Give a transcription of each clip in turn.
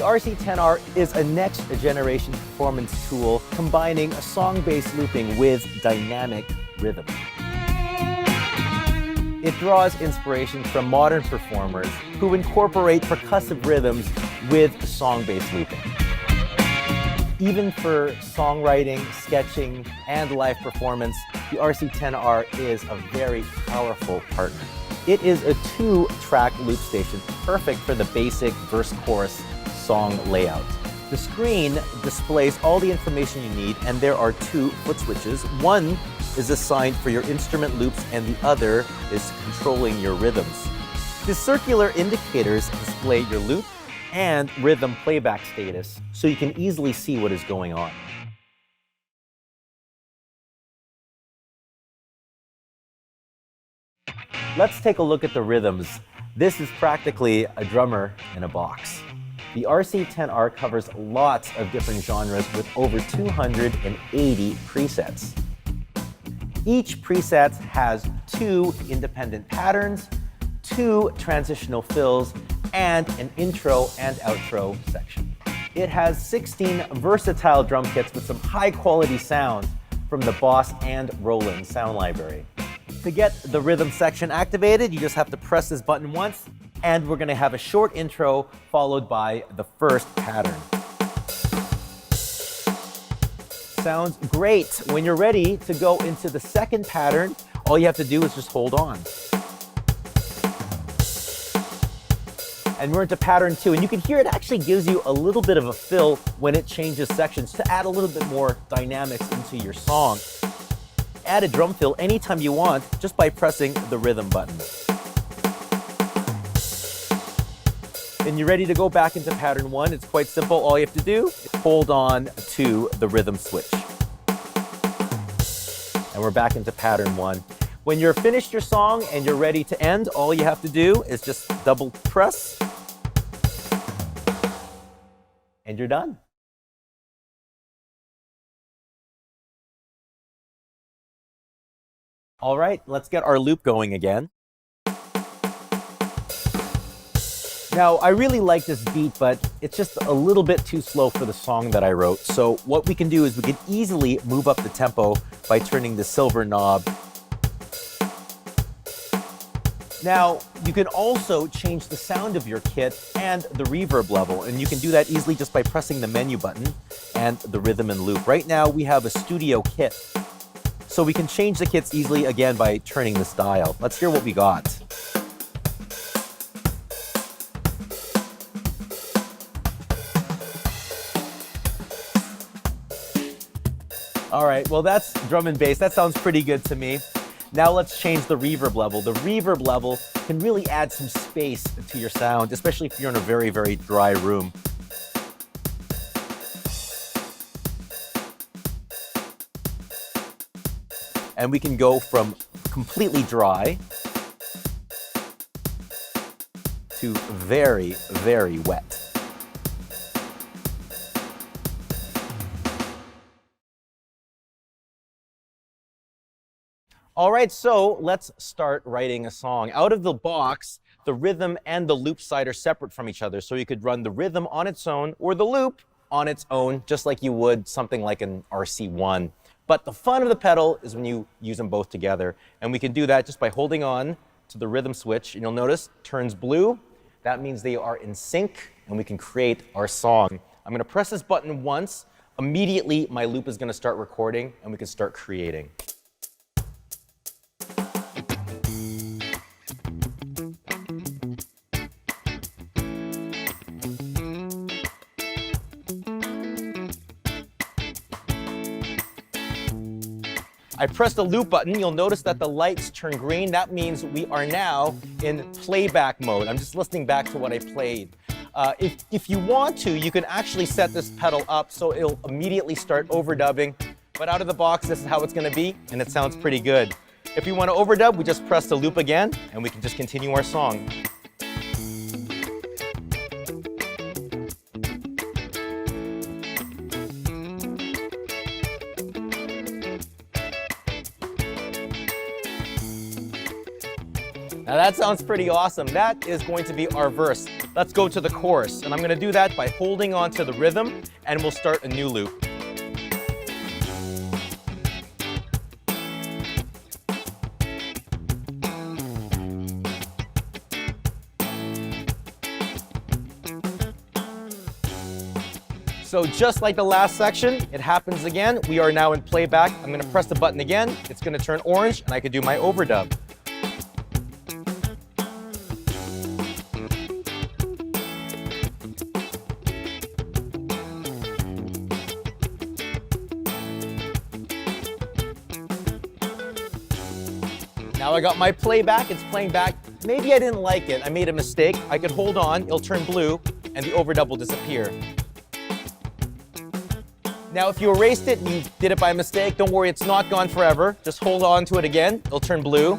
The RC10R is a next-generation performance tool combining song-based looping with dynamic rhythm. It draws inspiration from modern performers who incorporate percussive rhythms with song-based looping. Even for songwriting, sketching, and live performance, the RC10R is a very powerful partner. It is a 2-track loop station, perfect for the basic verse-chorus song layout. The screen displays all the information you need, and there are 2 foot switches. One is assigned for your instrument loops, and the other is controlling your rhythms. The circular indicators display your loop and rhythm playback status, so you can easily see what is going on. Let's take a look at the rhythms. This is practically a drummer in a box. The RC10R covers lots of different genres with over 280 presets. Each preset has 2 independent patterns, 2 transitional fills, and an intro and outro section. It has 16 versatile drum kits with some high-quality sounds from the Boss and Roland sound library. To get the rhythm section activated, you just have to press this button once, and we're going to have a short intro followed by the first pattern. Sounds great. When you're ready to go into the second pattern, all you have to do is just hold on. And we're into pattern 2, and you can hear it actually gives you a little bit of a fill when it changes sections to add a little bit more dynamics into your song. Add a drum fill anytime you want just by pressing the rhythm button. And you're ready to go back into pattern 1. It's quite simple. All you have to do is hold on to the rhythm switch. And we're back into pattern 1. When you're finished your song and you're ready to end, all you have to do is just double press, and you're done. All right, let's get our loop going again. Now, I really like this beat, but it's just a little bit too slow for the song that I wrote. So what we can do is we can easily move up the tempo by turning the silver knob. Now, you can also change the sound of your kit and the reverb level, and you can do that easily just by pressing the menu button and the rhythm and loop. Right now, we have a studio kit, so we can change the kits easily again by turning this dial. Let's hear what we got. All right, well, that's drum and bass. That sounds pretty good to me. Now let's change the reverb level. The reverb level can really add some space to your sound, especially if you're in a very, very dry room. And we can go from completely dry to very, very wet. All right, so let's start writing a song. Out of the box, the rhythm and the loop side are separate from each other, so you could run the rhythm on its own or the loop on its own, just like you would something like an RC1. But the fun of the pedal is when you use them both together, and we can do that just by holding on to the rhythm switch, and you'll notice it turns blue. That means they are in sync, and we can create our song. I'm going to press this button once. Immediately, my loop is going to start recording, and we can start creating. I press the loop button, you'll notice that the lights turn green. That means we are now in playback mode. I'm just listening back to what I played. If you want to, you can actually set this pedal up so it'll immediately start overdubbing. But out of the box, this is how it's gonna be, and it sounds pretty good. If you want to overdub, we just press the loop again, and we can just continue our song. Now that sounds pretty awesome. That is going to be our verse. let's go to the chorus. And I'm going to do that by holding on to the rhythm, and we'll start a new loop. So just like the last section, it happens again. We are now in playback. I'm going to press the button again. It's going to turn orange, and I can do my overdub. Now I got my playback. It's playing back. Maybe I didn't like it. I made a mistake. I could hold on. It'll turn blue, and the overdub will disappear. Now, if you erased it and you did it by mistake, don't worry, it's not gone forever. Just hold on to it again. It'll turn blue,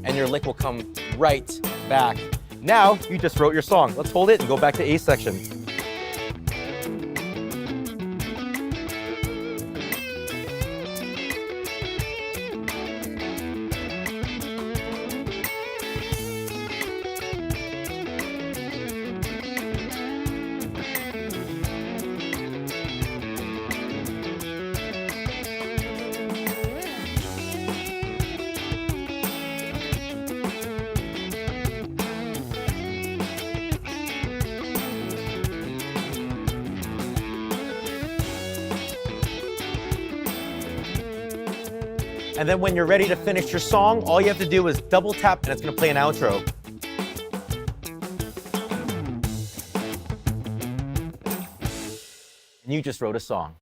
and your lick will come right back. Now, you just wrote your song. Let's hold it and go back to A section. And then when you're ready to finish your song, all you have to do is double tap and it's going to play an outro. And you just wrote a song.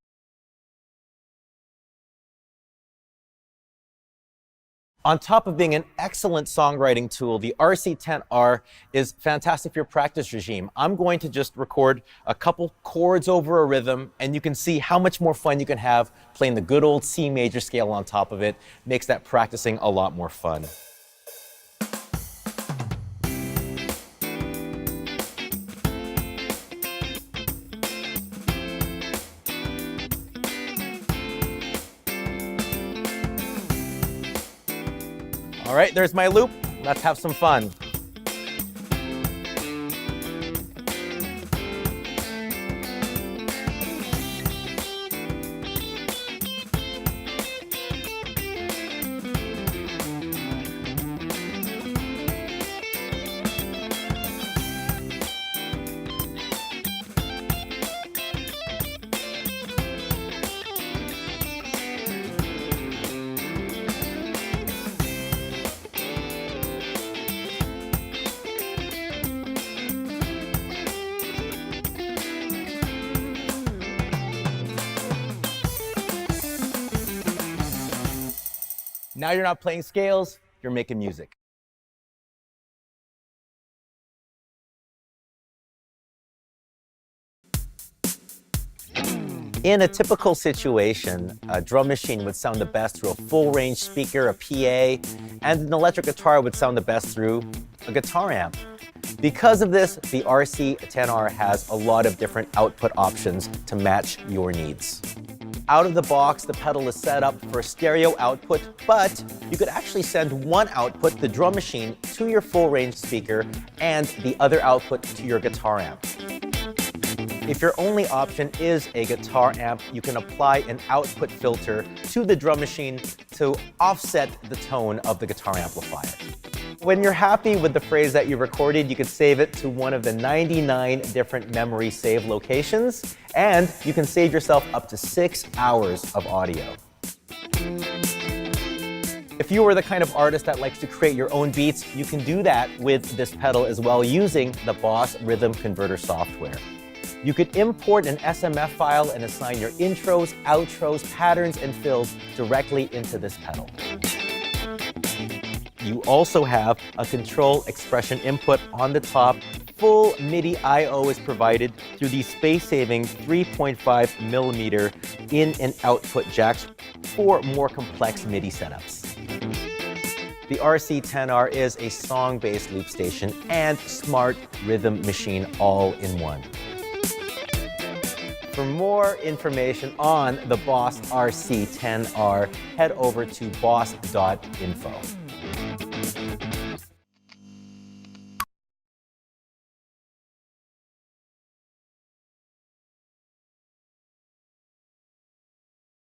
On top of being an excellent songwriting tool, the RC10R is fantastic for your practice regime. I'm going to just record a couple chords over a rhythm, and you can see how much more fun you can have playing the good old C major scale on top of it. Makes that practicing a lot more fun. All right, there's my loop. Let's have some fun. Now you're not playing scales, you're making music. In a typical situation, a drum machine would sound the best through a full-range speaker, a PA, and an electric guitar would sound the best through a guitar amp. Because of this, the RC10R has a lot of different output options to match your needs. Out of the box, the pedal is set up for stereo output, but you could actually send one output, the drum machine, to your full-range speaker and the other output to your guitar amp. If your only option is a guitar amp, you can apply an output filter to the drum machine to offset the tone of the guitar amplifier. When you're happy with the phrase that you recorded, you can save it to one of the 99 different memory save locations, and you can save yourself up to 6 hours of audio. If you are the kind of artist that likes to create your own beats, you can do that with this pedal as well using the Boss Rhythm Converter software. You could import an SMF file and assign your intros, outros, patterns, and fills directly into this pedal. You also have a control expression input on the top. Full MIDI I/O is provided through the space-saving 3.5mm in and output jacks for more complex MIDI setups. The RC10R is a song-based loop station and smart rhythm machine all in one. For more information on the Boss RC10R, head over to boss.info.